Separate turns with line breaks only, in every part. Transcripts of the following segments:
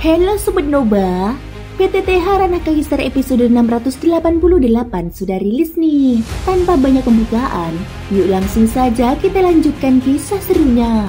Halo Sobat Noba, PTTH Ranah Kaisar episode 688 sudah rilis nih. Tanpa banyak pembukaan, yuk langsung saja kita lanjutkan kisah serunya.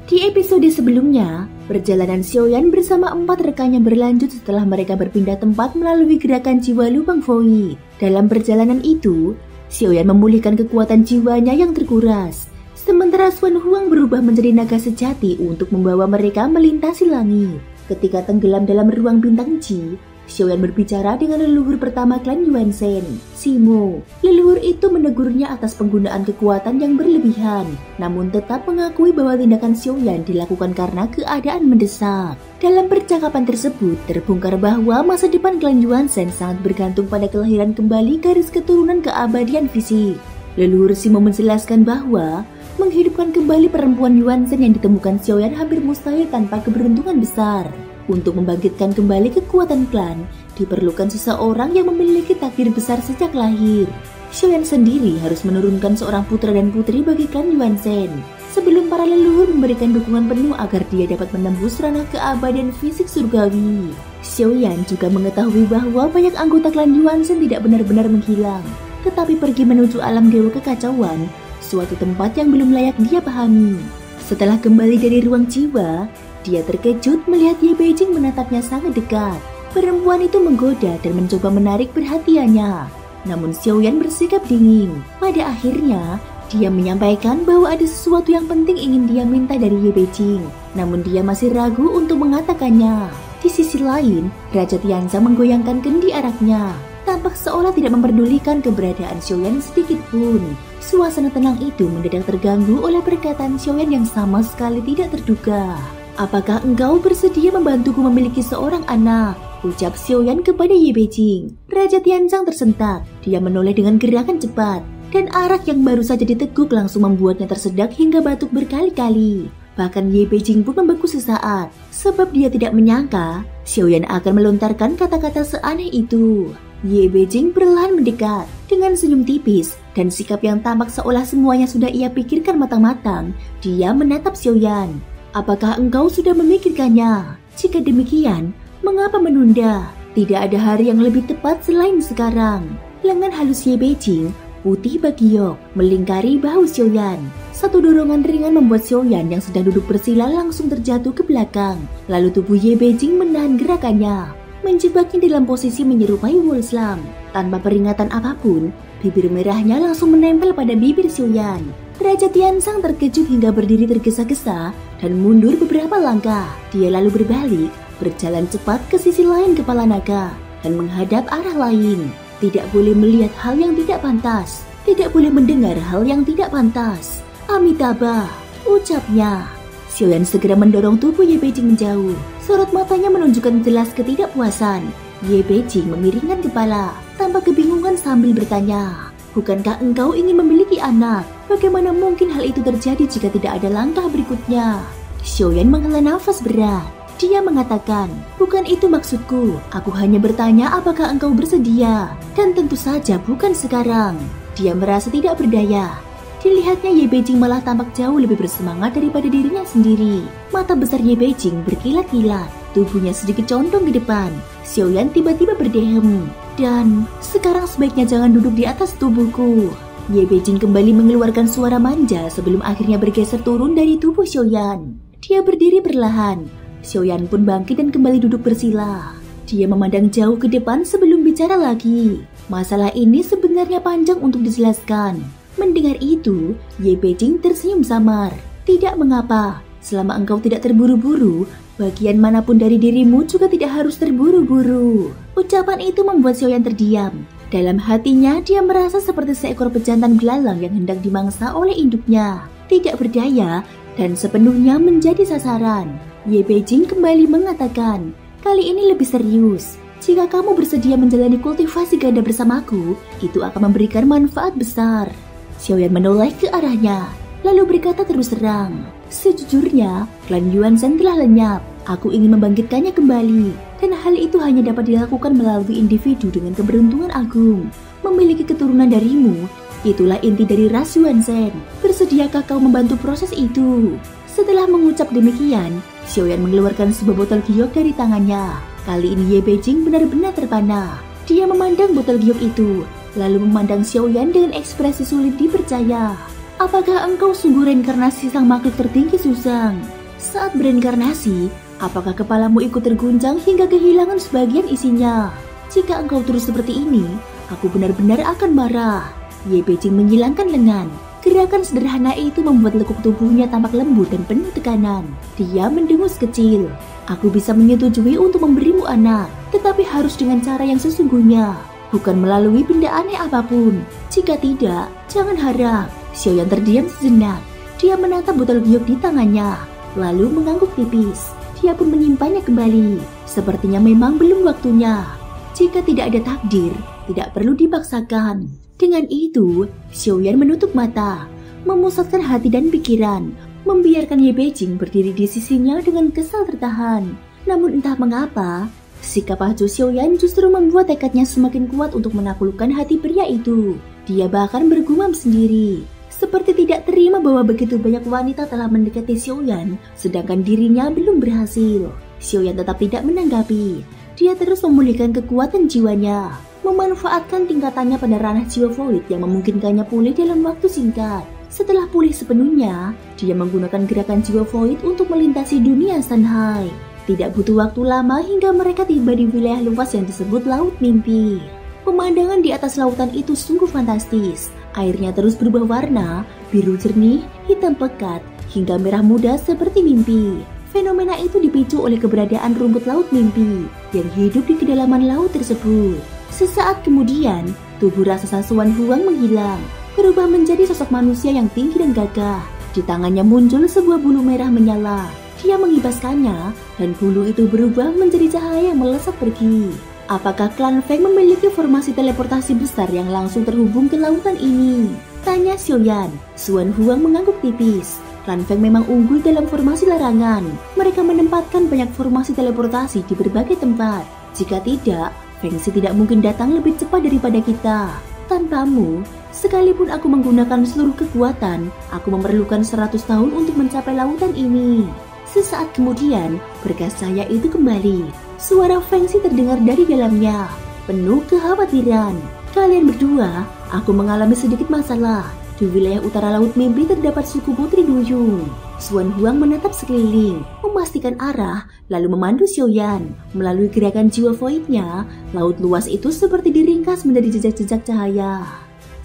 Di episode sebelumnya, perjalanan Xiaoyan bersama 4 rekannya berlanjut setelah mereka berpindah tempat melalui gerakan jiwa lubang void. Dalam perjalanan itu, Xiaoyan memulihkan kekuatan jiwanya yang terkuras. Sementara Xuan Huang berubah menjadi naga sejati untuk membawa mereka melintasi langit. Ketika tenggelam dalam ruang bintang Ji, Xiaoyan berbicara dengan leluhur pertama klan Yuan Shen, Simo. Leluhur itu menegurnya atas penggunaan kekuatan yang berlebihan, namun tetap mengakui bahwa tindakan Xiaoyan dilakukan karena keadaan mendesak. Dalam percakapan tersebut, terbongkar bahwa masa depan klan Yuan Shen sangat bergantung pada kelahiran kembali garis keturunan keabadian fisik. Leluhur Simo menjelaskan bahwa menghidupkan kembali perempuan Yuan Shen yang ditemukan Xiaoyan hampir mustahil tanpa keberuntungan besar. Untuk membangkitkan kembali kekuatan klan, diperlukan seseorang yang memiliki takdir besar sejak lahir. Xiaoyan sendiri harus menurunkan seorang putra dan putri bagi klan Yuan Shen, sebelum para leluhur memberikan dukungan penuh agar dia dapat menembus ranah keabadian fisik surgawi. Xiaoyan juga mengetahui bahwa banyak anggota klan Yuan Shen tidak benar-benar menghilang, tetapi pergi menuju alam dewa kekacauan, suatu tempat yang belum layak dia pahami. Setelah kembali dari ruang jiwa, dia terkejut melihat Ye Beijing menatapnya sangat dekat. Perempuan itu menggoda dan mencoba menarik perhatiannya. Namun Xiaoyan bersikap dingin. Pada akhirnya, dia menyampaikan bahwa ada sesuatu yang penting ingin dia minta dari Ye Beijing. Namun dia masih ragu untuk mengatakannya. Di sisi lain, Raja Tianza menggoyangkan kendi araknya. Tampak seolah tidak memperdulikan keberadaan Xiaoyan sedikit pun. Suasana tenang itu mendadak terganggu oleh perkataan Xiaoyan yang sama sekali tidak terduga. "Apakah engkau bersedia membantuku memiliki seorang anak?" ucap Xiaoyan kepada Ye Beijing. Raja Tianzang tersentak. Dia menoleh dengan gerakan cepat, dan arak yang baru saja diteguk langsung membuatnya tersedak hingga batuk berkali-kali. Bahkan Ye Beijing pun membeku sesaat, sebab dia tidak menyangka Xiaoyan akan melontarkan kata-kata seaneh itu. Ye Beijing perlahan mendekat dengan senyum tipis dan sikap yang tampak seolah semuanya sudah ia pikirkan matang-matang. Dia menatap Xiaoyan. "Apakah engkau sudah memikirkannya? Jika demikian, mengapa menunda? Tidak ada hari yang lebih tepat selain sekarang." Lengan halus Ye Beijing putih bagiok melingkari bahu Xiaoyan. Satu dorongan ringan membuat Xiaoyan yang sedang duduk bersila langsung terjatuh ke belakang. Lalu tubuh Ye Beijing menahan gerakannya, menjebaknya dalam posisi menyerupai wall slam. Tanpa peringatan apapun, bibir merahnya langsung menempel pada bibir Xiaoyan. Raja Tianzang terkejut hingga berdiri tergesa-gesa dan mundur beberapa langkah. Dia lalu berbalik, berjalan cepat ke sisi lain kepala naga dan menghadap arah lain. Tidak boleh melihat hal yang tidak pantas, tidak boleh mendengar hal yang tidak pantas. "Amitabha," ucapnya. Xiaoyan segera mendorong tubuh Ye Beijing menjauh. Sorot matanya menunjukkan jelas ketidakpuasan. Ye Beijing memiringkan kepala tanpa kebingungan sambil bertanya, "Bukankah engkau ingin memiliki anak? Bagaimana mungkin hal itu terjadi jika tidak ada langkah berikutnya?" Xiaoyan menghela nafas berat. Dia mengatakan, "Bukan itu maksudku. Aku hanya bertanya apakah engkau bersedia. Dan tentu saja bukan sekarang." Dia merasa tidak berdaya. Dilihatnya Ye Beijing malah tampak jauh lebih bersemangat daripada dirinya sendiri. Mata besar Ye Beijing berkilat-kilat, tubuhnya sedikit condong ke depan. Xiaoyan tiba-tiba berdehem. "Dan sekarang sebaiknya jangan duduk di atas tubuhku." Ye Beijing kembali mengeluarkan suara manja sebelum akhirnya bergeser turun dari tubuh Xiaoyan. Dia berdiri perlahan. Xiaoyan pun bangkit dan kembali duduk bersila. Dia memandang jauh ke depan sebelum bicara lagi. Masalah ini sebenarnya panjang untuk dijelaskan. Mendengar itu, Ye Beijing tersenyum samar. "Tidak mengapa, selama engkau tidak terburu-buru, bagian manapun dari dirimu juga tidak harus terburu-buru." Ucapan itu membuat Xiaoyan terdiam. Dalam hatinya, dia merasa seperti seekor pejantan belalang yang hendak dimangsa oleh induknya. Tidak berdaya dan sepenuhnya menjadi sasaran. Ye Beijing kembali mengatakan, "Kali ini lebih serius. Jika kamu bersedia menjalani kultivasi ganda bersamaku, itu akan memberikan manfaat besar." Xiaoyan menoleh ke arahnya, lalu berkata terus terang, "Sejujurnya, klan Yuan Shen telah lenyap. Aku ingin membangkitkannya kembali, dan hal itu hanya dapat dilakukan melalui individu dengan keberuntungan agung. Memiliki keturunan darimu, itulah inti dari ras Yuan Shen. Bersediakah kau membantu proses itu?" Setelah mengucap demikian, Xiaoyan mengeluarkan sebuah botol giok dari tangannya. Kali ini Ye Beijing benar-benar terpana. Dia memandang botol giok itu, lalu memandang Xiaoyan dengan ekspresi sulit dipercaya. Apakah engkau sungguh reinkarnasi sang makhluk tertinggi Susang? Saat bereinkarnasi, apakah kepalamu ikut terguncang hingga kehilangan sebagian isinya? Jika engkau terus seperti ini, aku benar-benar akan marah. Ye Beijing menyilangkan lengan. Gerakan sederhana itu membuat lekuk tubuhnya tampak lembut dan penuh tekanan. Dia mendengus kecil. Aku bisa menyetujui untuk memberimu anak, tetapi harus dengan cara yang sesungguhnya, bukan melalui benda aneh apapun. Jika tidak, jangan harap. Xiaoyan terdiam sejenak. Dia menatap botol giok di tangannya, lalu mengangguk tipis. Dia pun menyimpannya kembali. Sepertinya memang belum waktunya. Jika tidak ada takdir, tidak perlu dipaksakan. Dengan itu, Xiaoyan menutup mata, memusatkan hati dan pikiran, membiarkan Ye Beijing berdiri di sisinya dengan kesal tertahan. Namun entah mengapa, sikap Ahju Xiaoyan justru membuat tekadnya semakin kuat untuk menaklukkan hati pria itu. Dia bahkan bergumam sendiri, seperti tidak terima bahwa begitu banyak wanita telah mendekati Xiaoyan, sedangkan dirinya belum berhasil. Xiaoyan tetap tidak menanggapi. Dia terus memulihkan kekuatan jiwanya, memanfaatkan tingkatannya pada ranah jiwa void yang memungkinkannya pulih dalam waktu singkat. Setelah pulih sepenuhnya, dia menggunakan gerakan jiwa void untuk melintasi dunia Sanhai. Tidak butuh waktu lama hingga mereka tiba di wilayah luas yang disebut Laut Mimpi. Pemandangan di atas lautan itu sungguh fantastis. Airnya terus berubah warna, biru jernih, hitam pekat, hingga merah muda seperti mimpi. Fenomena itu dipicu oleh keberadaan rumput laut mimpi yang hidup di kedalaman laut tersebut. Sesaat kemudian, tubuh raksasa Suan Huang menghilang, berubah menjadi sosok manusia yang tinggi dan gagah. Di tangannya muncul sebuah bulu merah menyala. Dia mengibaskannya, dan bulu itu berubah menjadi cahaya yang melesat pergi. Apakah klan Feng memiliki formasi teleportasi besar yang langsung terhubung ke lautan ini? Tanya Xiaoyan. Suan Huang mengangguk tipis. Klan Feng memang unggul dalam formasi larangan. Mereka menempatkan banyak formasi teleportasi di berbagai tempat. Jika tidak, Feng Shi tidak mungkin datang lebih cepat daripada kita. Tanpamu, sekalipun aku menggunakan seluruh kekuatan, aku memerlukan 100 tahun untuk mencapai lautan ini. Sesaat kemudian, berkas cahaya itu kembali. Suara Feng Shi terdengar dari dalamnya, penuh kekhawatiran. Kalian berdua, aku mengalami sedikit masalah. Di wilayah utara Laut Mimpi terdapat suku Putri Duyung. Suan Huang menatap sekeliling, memastikan arah, lalu memandu Xiaoyan. Melalui gerakan jiwa voidnya, laut luas itu seperti diringkas menjadi jejak-jejak cahaya.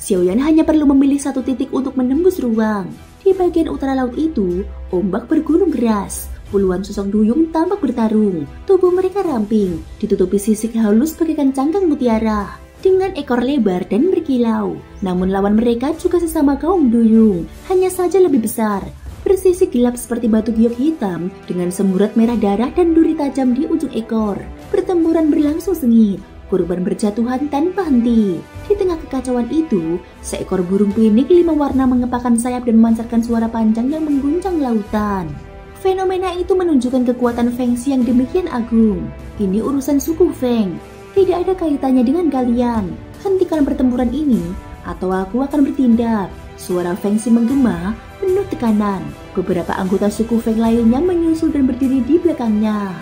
Xiaoyan hanya perlu memilih satu titik untuk menembus ruang. Di bagian utara laut itu, ombak bergunung deras. Puluhan sosok duyung tampak bertarung. Tubuh mereka ramping, ditutupi sisik halus bagaikan cangkang mutiara, dengan ekor lebar dan berkilau. Namun lawan mereka juga sesama kaum duyung, hanya saja lebih besar, bersisik gelap seperti batu giok hitam dengan semburat merah darah dan duri tajam di ujung ekor. Pertempuran berlangsung sengit, korban berjatuhan tanpa henti. Di tengah kekacauan itu, seekor burung pinik 5 warna mengepakkan sayap dan memancarkan suara panjang yang mengguncang lautan. Fenomena itu menunjukkan kekuatan Feng Shi yang demikian agung. Ini urusan suku Feng, tidak ada kaitannya dengan kalian. Hentikan pertempuran ini, atau aku akan bertindak. Suara Feng Shi menggema, penuh tekanan. Beberapa anggota suku Feng lainnya menyusul dan berdiri di belakangnya.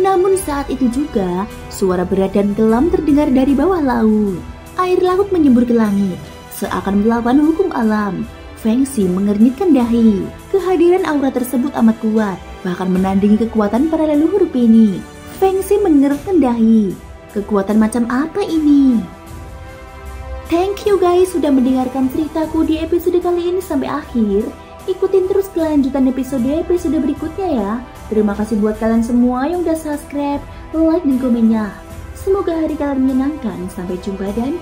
Namun saat itu juga, suara berat dan kelam terdengar dari bawah laut. Air laut menyembur ke langit, seakan melawan hukum alam. Feng Shi mengernyitkan dahi. Kehadiran aura tersebut amat kuat, bahkan menandingi kekuatan para leluhur Pini. Feng Shi mengerutkan dahi. Kekuatan macam apa ini? Thank you guys sudah mendengarkan ceritaku di episode kali ini sampai akhir. Ikutin terus kelanjutan episode berikutnya ya. Terima kasih buat kalian semua yang udah subscribe, like, dan komennya. Semoga hari kalian menyenangkan. Sampai jumpa dan